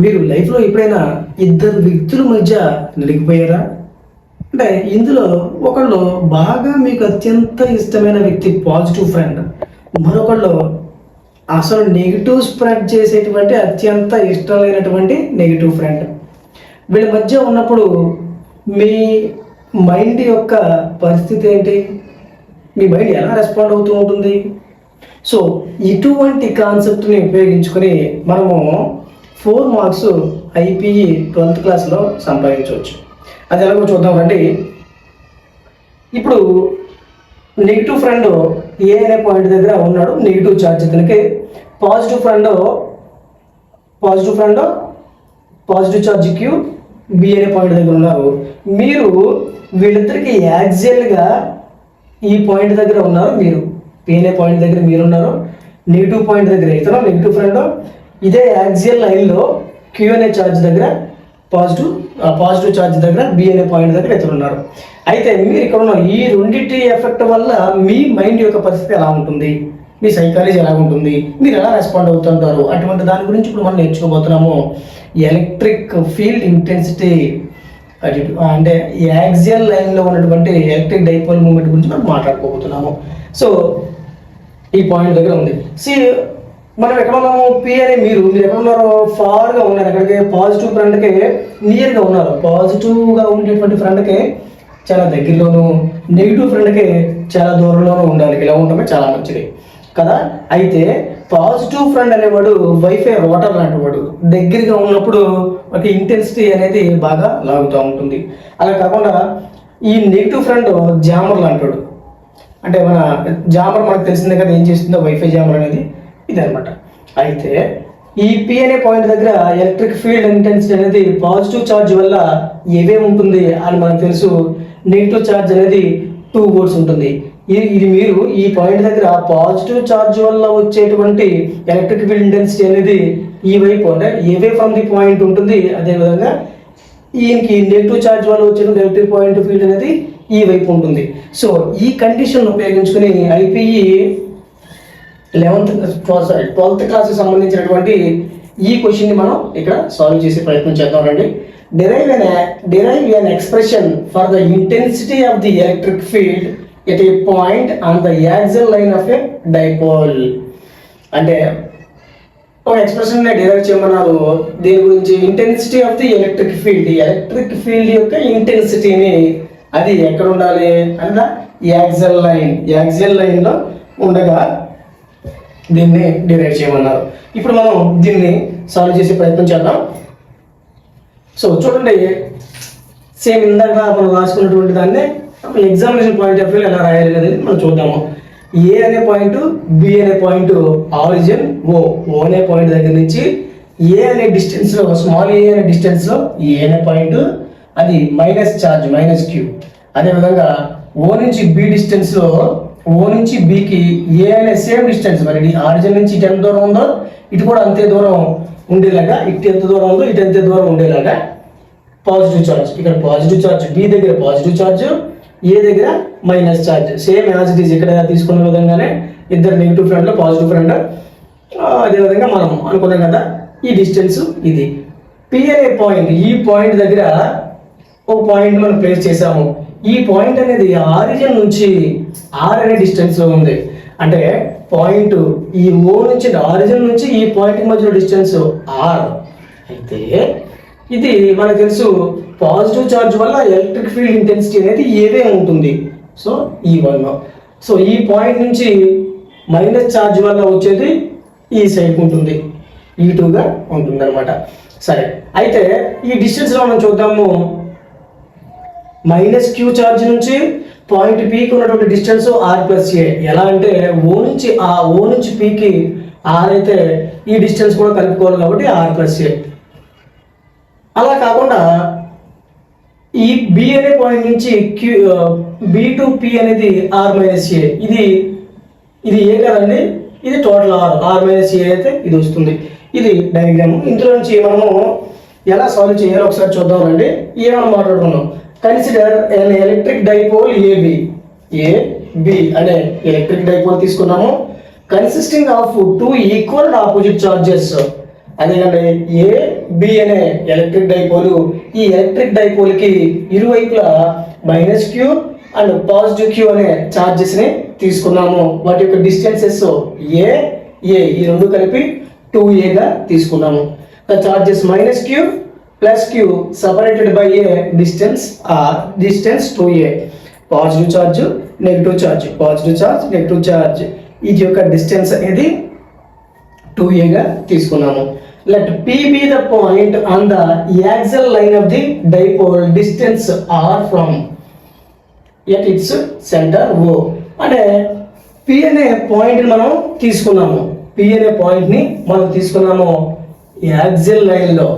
మీరు లైఫ్లో ఎప్పుడైనా ఇద్దరు వ్యక్తుల మధ్య నలిగిపోయారా? అంటే ఇందులో ఒకళ్ళు బాగా మీకు అత్యంత ఇష్టమైన వ్యక్తి పాజిటివ్ ఫ్రెండ్, మరొకళ్ళు అసలు నెగిటివ్ స్ప్రెడ్ చేసేటువంటి అత్యంత ఇష్టం లేనటువంటి నెగిటివ్ ఫ్రెండ్. వీళ్ళ మధ్య ఉన్నప్పుడు మీ మైండ్ యొక్క పరిస్థితి ఏంటి? మీ మైండ్ ఎలా రెస్పాండ్ అవుతూ ఉంటుంది? సో ఇటువంటి కాన్సెప్ట్ని ఉపయోగించుకొని మనము 4 మార్క్స్ ఐపీఈ 12th క్లాస్లో సంపాదించవచ్చు. అది ఎలాగో చూద్దాం రండి. ఇప్పుడు నెగిటివ్ ఫ్రెండ్ ఏ అనే పాయింట్ దగ్గర ఉన్నాడు, నెగిటివ్ ఛార్జ్ ఇతనికి. Positive positive charge q B అనే పాయింట్ దగ్గర ఉన్నారు. మీరు వీళ్ళిద్దరికి యాక్సియల్గా ఈ పాయింట్ దగ్గర ఉన్నారు, మీరు పి అనే పాయింట్ దగ్గర మీరున్నారు, నెగిటివ్ పాయింట్ దగ్గర ఇతను నెగిటివ్ ఫ్రెండ్, ఇదే యాక్సియల్ లైన్లో క్యూ అనే ఛార్జ్ దగ్గర పాజిటివ్ ఛార్జ్ దగ్గర బి అనే పాయింట్ దగ్గర ఇతను ఉన్నారు. అయితే మీరు ఇక్కడ ఉన్న ఈ రెండింటి ఎఫెక్ట్ వల్ల మీ మైండ్ యొక్క పరిస్థితి ఎలా ఉంటుంది, మీ సైకాలజీ ఎలా ఉంటుంది, మీరు ఎలా రెస్పాండ్ అవుతుంటారు, అటువంటి దాని గురించి ఇప్పుడు మనం నేర్చుకోబోతున్నాము. ఎలక్ట్రిక్ ఫీల్డ్ ఇంటెన్సిటీ అంటే యాక్సియల్ లైన్లో ఉన్నటువంటి ఎలక్ట్రిక్ డైపోల్ మూమెంట్ గురించి మనం మాట్లాడుకోబోతున్నాము. సో ఈ పాయింట్ దగ్గర ఉంది. మనం ఎక్కడ ఉన్నాము? పి అనే మీరు ఎక్కడ ఉన్నారో ఫార్గా ఉన్నారు, ఎక్కడికి పాజిటివ్ ఫ్రెండ్కి నియర్గా ఉన్నారు. పాజిటివ్గా ఉండేటువంటి ఫ్రెండ్కి చాలా దగ్గరలోను, నెగిటివ్ ఫ్రెండ్కి చాలా దూరంలోనూ ఉండాలి. ఇలా ఉండటమే చాలా మంచిది కదా. అయితే పాజిటివ్ ఫ్రెండ్ అనేవాడు వైఫై రోటర్ లాంటి వాడు. దగ్గరగా ఉన్నప్పుడు ఒక ఇంటెన్సిటీ అనేది బాగా లాగుతూ ఉంటుంది. అలా కాకుండా ఈ నెగిటివ్ ఫ్రెండ్ జామర్ లాంటి. అంటే మన జామర్ మనకు తెలిసిందే కదా, ఏం చేస్తుందో వైఫై జామర్ అనేది ఇదనమాట. అయితే ఈ పి అనే పాయింట్ దగ్గర ఎలక్ట్రిక్ ఫీల్డ్ ఇంటెన్సిటీ అనేది పాజిటివ్ ఛార్జ్ వల్ల ఏమేమి ఉంటుంది అని మనకు తెలుసు. నెగిటివ్ ఛార్జ్ అనేది 2 volts ఉంటుంది. ఇది మీరు ఈ పాయింట్ దగ్గర పాజిటివ్ ఛార్జ్ వల్ల వచ్చేటువంటి ఎలక్ట్రిక్ ఫీల్డ్ ఇంటెన్సిటీ అనేది ఈ వైపు అంటే ఏవే ఫ్రమ్ ది పాయింట్ ఉంటుంది. అదేవిధంగా ఈయనకి నెగిటివ్ ఛార్జ్ వల్ల వచ్చేటువంటి ఎలక్ట్రిక్ పాయింట్ ఫీల్డ్ అనేది ఈ వైపు ఉంటుంది. సో ఈ కండిషన్ ఉపయోగించుకుని ఐపీఈ 12th క్లాస్కి సంబంధించినటువంటి ఈ క్వశ్చన్ని మనం ఇక్కడ సాల్వ్ చేసే ప్రయత్నం చేద్దాం రండి. derive an expression for the intensity of the electric field at a point on the axial line of a dipole. అంటే ఒక ఎక్స్ప్రెషన్ డిరైవ్ చేయమన్నారు. దీని గురించి intensity of the electric field యొక్క ఇంటెన్సిటీని అది ఎక్కడ ఉండాలి అంటే యాక్సియల్ లైన్లో ఉండగా దీన్ని డిరైవ్ చేయమన్నారు. ఇప్పుడు మనం దీన్ని సాల్వ్ చేసే ప్రయత్నం చేద్దాం. సో చూడండి, సేమ్ ఇందాక మనం రాసుకున్నటువంటి దాన్ని ఎగ్జామినేషన్ పాయింట్ ఆఫ్ వ్యూ ఎలా రాయాలి అనేది మనం చూద్దాము. ఏ అనే పాయింట్, బి అనే పాయింట్ ఆరిజిన్ ఓ అనే పాయింట్ దగ్గర నుంచి ఏ అనే డిస్టెన్స్లో, స్మాల్ ఏ అనే డిస్టెన్స్లో ఏ అనే పాయింట్ అది మైనస్ ఛార్జ్ మైనస్ క్యూ. అదేవిధంగా ఓ నుంచి బి డిస్టెన్స్లో ఓ నుంచి బికి ఏ అనే సేమ్ డిస్టెన్స్, మరి ఆరిజిన్ నుంచి ఇటు ఎంత దూరం ఉందో ఇటు కూడా అంతే దూరం ఉండేలాగా, ఇటు ఎంత దూరం ఉందో ఇటు అంతే దూరం ఉండేలాగా పాజిటివ్ ఛార్జ్. ఇక్కడ పాజిటివ్ ఛార్జ్ బి దగ్గర పాజిటివ్ ఛార్జ్, ఏ దగ్గర minus charge. Same as it is ఇక్కడ తీసుకున్న విధంగానే ఇద్దరు నెగిటివ్ ఫ్రెండ్ పాజిటివ్ ఫ్రెండ్. అదేవిధంగా మనం అనుకున్నాం కదా ఈ డిస్టెన్స్ ఇది. పి అనే పాయింట్, ఈ పాయింట్ దగ్గర ఒక పాయింట్ మనం ప్లేస్ చేసాము. ఈ పాయింట్ అనేది ఆరిజిన్ నుంచి ఆర్ అనే డిస్టెన్స్లో ఉంది. అంటే పాయింట్ ఈ ఓ నుంచి ఆరిజిన్ నుంచి ఈ పాయింట్ మధ్యలో డిస్టెన్స్ ఆర్. అయితే ఇది మనకు తెలుసు పాజిటివ్ ఛార్జ్ వల్ల ఎలక్ట్రిక్ ఫీల్డ్ ఇంటెన్సిటీ అనేది ఏదే ఉంటుంది. So E1. సో ఈ పాయింట్ నుంచి మైనస్ ఛార్జ్ వల్ల వచ్చేది ఈ సైడ్ ఉంటుంది, E2గా ఉంటుంది అనమాట. సరే, అయితే ఈ డిస్టెన్స్లో మనం చూద్దాము. మైనస్ క్యూ ఛార్జ్ నుంచి పాయింట్ పీకి ఉన్నటువంటి డిస్టెన్స్ ఆర్ ప్లస్ ఏ. ఎలా అంటే ఓ నుంచి పీకి ఆర్ అయితే ఈ డిస్టెన్స్ కూడా కలుపుకోవాలి కాబట్టి ఆర్ ప్లస్ ఏ. అలా కాకుండా ఈ బి అనే పాయింట్ నుంచి బి టు పి అనేది ఆర్ మైనస్ ఏ. ఇది ఏ కదండి, ఇది టోటల్ ఆర్ మైనస్ ఏ అయితే ఇది వస్తుంది. ఇది డయాగ్రామ్. ఇందులో నుంచి మనము ఎలా సాల్వ్ చేయాలో ఒకసారి చూద్దాం రండి. ఏమైనా మాట్లాడుకున్నాం. Consider an electric dipole AB అనే ఎలక్ట్రిక్ డైపోల్ తీసుకున్నాము. Consisting of 2 equal opposite charges. అదేనండి ఏ బి అనే ఎలక్ట్రిక్ డైపోల్, ఈ ఎలక్ట్రిక్ డైపోల్ కి ఇరువైపులా -q అండ్ +q అనే చార్జెస్ ని తీసుకున్నాము. వాటి యొక్క డిస్టెన్సెస్ ఏ ఈ రెండు కలిపి 2a గా తీసుకున్నాము. The charges -q plus q separated by a distance r, distance 2a. Positive charge negative charge, positive charge negative charge, ఇది యొక్క డిస్టెన్స్ అనేది 2a గా తీసుకున్నాము. Let p be the point on the axial line of the dipole, distance r from at its center O. అంటే p అనే point మనం తీసుకున్నాము. p అనే పాయింట్ ని మనం తీసుకున్నాము యాక్సియల్ లైన్ లో.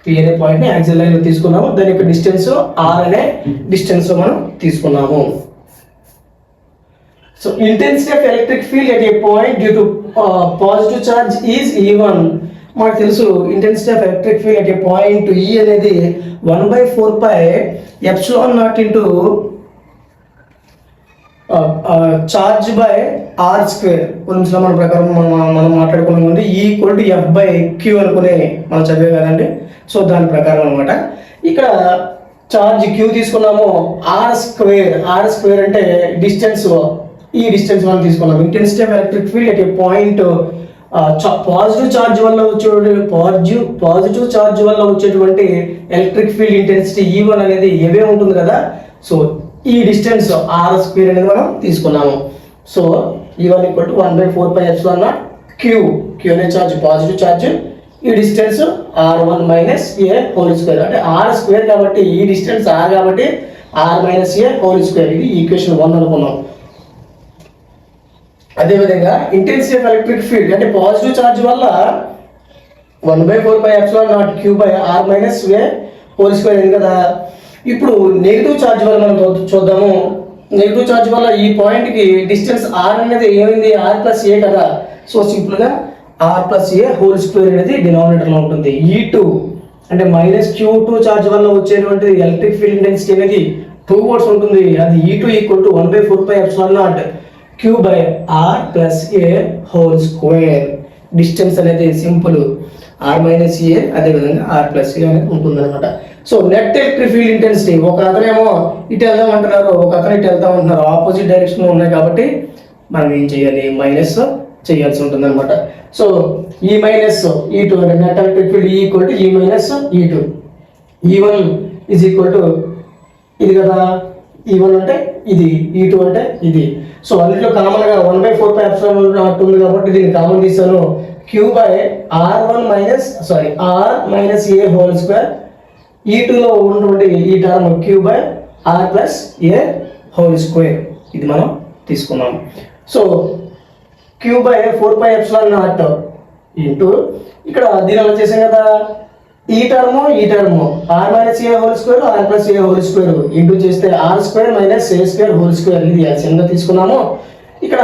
p అనే పాయింట్ ని యాక్సియల్ లైన్ లో తీసుకున్నాము. దాని యొక్క డిస్టెన్స్ r అనే డిస్టెన్స్ మనం తీసుకున్నాము. So intensity of electric field at a point due to positive charge is even. మనకు తెలుసు intensity of electric field at a point E అనేది 1/4πε0 into charge by r square. కొంచెం మన ప్రకారం మనం మాట్లాడుకున్నాం అంటే E=F/Q అనుకునే మనం చదివే కదండి. సో దాని ప్రకారం అనమాట. ఇక్కడ చార్జ్ Q తీసుకున్నాము, r స్క్వేర్ అంటే డిస్టెన్స్, ఈ డిస్టెన్స్ మనం తీసుకున్నాం. Intensity of electric field at a point positive charge వల్ల వచ్చేటువంటి ఎలక్ట్రిక్ ఫీల్డ్ ఇంటెన్సిటీ E1 అనేది ఏవే ఉంటుంది కదా. సో ఈ డిస్టెన్స్ r స్క్వేర్ అనేది మనం తీసుకున్నాము. సో E1 = 1/4πε0 q అనే చార్జ్ పాజిటివ్ చార్జ్, ఈ distance r1 - a whole square. అంటే r స్క్వేర్ కాబట్టి ఈ డిస్టెన్స్ r కాబట్టి r - a హోల్ స్క్వేర్. ఇది ఈక్వేషన్ 1 అనుకున్నాం. అదేవిధంగా ఇంటెన్సిటీ ఆఫ్ ఎలక్ట్రిక్ ఫీల్డ్ అంటే పాజిటివ్ చార్జ్ వల్ల 1/4πε0 q/r - a హోల్ స్క్వేర్ అయింది కదా. ఇప్పుడు నెగిటివ్ చార్జ్ వల్ల మనం చూద్దాము. నెగిటివ్ చార్జ్ వల్ల ఈ పాయింట్ కి డిస్టెన్స్ r అనేది ఏమైంది, r + a కదా. సో సింపుల్ గా r + a హోల్ స్క్వేర్ అనేది డినామినేటర్ లో ఉంటుంది. E2 అంటే -q2 చార్జ్ వల్ల వచ్చేటువంటి ఎలక్ట్రిక్ ఫీల్డ్ ఇంటెన్సిటీ అనేది 2 వాట్స్ ఉంటుంది. అది E2 = 1/4πε0 q/r + a whole square. Distance అనేది సింపుల్ r - a, అదేవిధంగా r + a అనేది ఉంటుంది అనమాట. So net electric field intensity, ఒక అతనేమో ఇటు వెళ్దాం అంటున్నారు, ఒక అతను ఇటు వెళ్దాం అంటున్నారు, ఆపోజిట్ డైరెక్షన్ లో ఉన్నాయి కాబట్టి మనం ఏం చేయాలి, మైనస్ చేయాల్సి ఉంటుంది అనమాట. సో E - E2 అంటే net electric field E = E - E2. E1 ఇది కదా, E1 అంటే ఇది, E2 అంటే ఇది. సో అన్నిట్లో కామన్ గా 1/4πε0 ఉంది కాబట్టి దీన్ని కామన్ తీసాను. q/r1 - a whole square. E2 లో ఉన్నటువంటి ఈ term q/r + a whole square, ఇది మనం తీసుకున్నాం. సో q/4πε0 ఇంటూ ఇక్కడ దీని అలా చేసాం కదా, ఈ term r - a whole square, r + a whole square into చేస్తే r² - a² హోల్ స్క్వేర్, ఇది ఎల్సిఎం గా తీసుకున్నాము. ఇక్కడ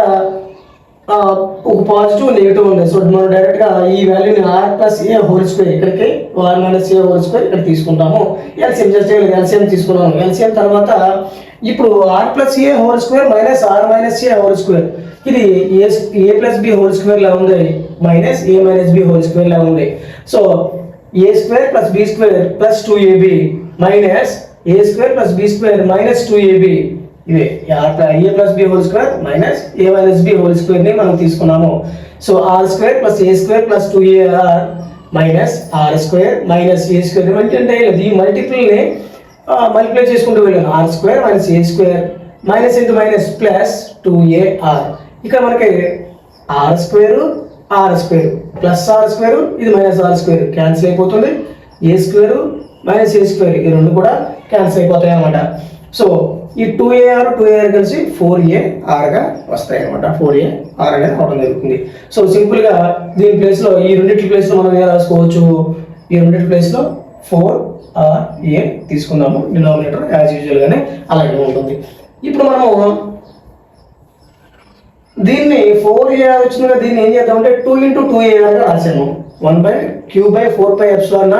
ఒక పాజిటివ్ నెగిటివ్ ఉంది. సో మనం డైరెక్ట్ గా ఈ వాల్యూని r + a హోల్ స్క్వేర్ ఇక్కడికి r - a హోల్ స్క్వేర్ ఇక్కడ తీసుకుంటాము. ఎల్సిఎం జస్ట్ ఎల్సిఎం తీసుకున్నాము. ఎల్సిఎం తర్వాత ఇప్పుడు r + a whole square - r - a whole square, ఇది a + b whole square law ఉంది, -a - b whole square law ఉంది. So a² + b² + 2ab -a² + b² - 2ab, ఇదే a + b whole square -a - b whole square ని మనం తీసుకున్నాము. So r² + a² + 2ar -r² - a² అంటే ఈ multiple ని multiply చేసుకుంటూ వెళ్ళాను. r² - a² minus into minus plus 2ar. ఇక్కడ మనకి r² ప్లస్ r² ఇది -r², క్యాన్సిల్ అయిపోతుంది. a² - a² ఈ రెండు కూడా క్యాన్సిల్ అయిపోతాయి అన్నమాట. సో ఈ 2ar కలిసి 4ar గా వస్తాయి అన్నమాట. 4ar అనేది అవడం జరుగుతుంది. సో సింపుల్ గా దీని ప్లేస్ లో ఈ రెండింటి ప్లేస్ లో మనం ఏం రాసుకోవచ్చు, ఈ రెండింటి ప్లేస్ లో 4ra తీసుకున్నాము. డినామినేటర్ యాజ్ యూజువల్ గానే అలాగే ఉంటుంది. ఇప్పుడు మనము దీన్ని 4ar వచ్చింది కదా, దీన్ని ఏం చేద్దామంటే 2 × 2ar గా రాసాము. q/4πε0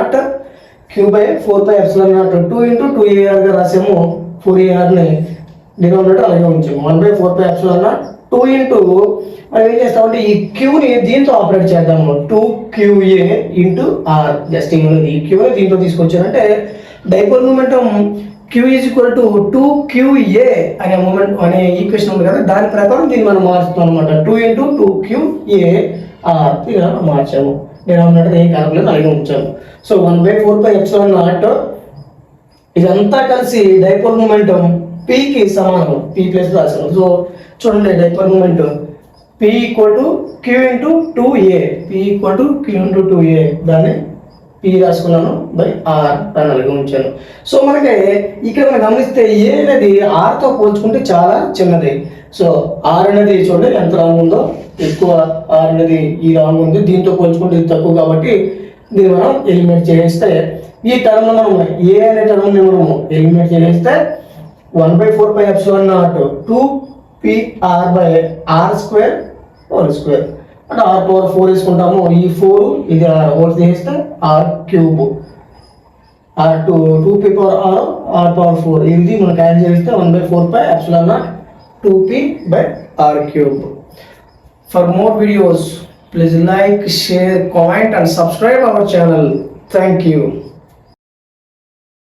2 × 2ar గా రాసాము. 4ar ని డినామినేటర్ అలాగే ఉంచాము. 1/4πε0 2 ఇంటూ మనం ఏం చేస్తామంటే ఈ క్యూని దీంతో ఆపరేట్ చేద్దాము. 2QA into are. జస్ట్ ఈ క్యూని దీంతో తీసుకొచ్చారంటే dipole momentum Q is equal to 2QA అనే మూమెంట్ అనే ఈక్వేషన్ ఉంది కదా, దాని ప్రకారం దీన్ని మనం మార్చుతాం అనమాట. 2 ఇంటూ 2QA ఆర్ ఇలా మార్చాము. నేను అన్నట్టు ఏం కలపలేదు, అలాగే ఉంచాము. సో 1/4πε0 ఇదంతా కలిసి డైపోల్ మూమెంటం Pకి సమానం. P ప్లస్ రాసాను. సో చూడండి, dipole momentum P equal to Q into 2A. P equal to Q into 2A. దాన్ని P రాసుకున్నాను బై ఆర్ అని అలాగే ఉంచాను. సో మనకి ఇక్కడ మనం గమనిస్తే ఏ అనేది ఆర్తో పోల్చుకుంటే చాలా చిన్నది. సో ఆర్ అనేది చూడండి ఎంత రాంగ్ ఉందో, ఎక్కువ ఆర్ అనేది ఈ రాంగ్ ఉంది, దీంతో పోల్చుకుంటే ఇది తక్కువ. కాబట్టి దీన్ని మనం ఎలిమినేట్ చేస్తే ఈ టర్మ్ మనం ఏ అనే టర్మ్ మనము ఎలిమినేట్ చేస్తే 1/4πε0 2PR/r² హోల్ స్క్వేర్ అంటే r/4 వేసుకుంటాము. ఈ 4 ఇది r హోల్ చేస్తే r³ r2 2p/r/4 ఇది మనం క్యాన్సిల్ చేస్తే 1/4πε0 2p/r³. For more videos, please like, share, comment and subscribe our channel. Thank you.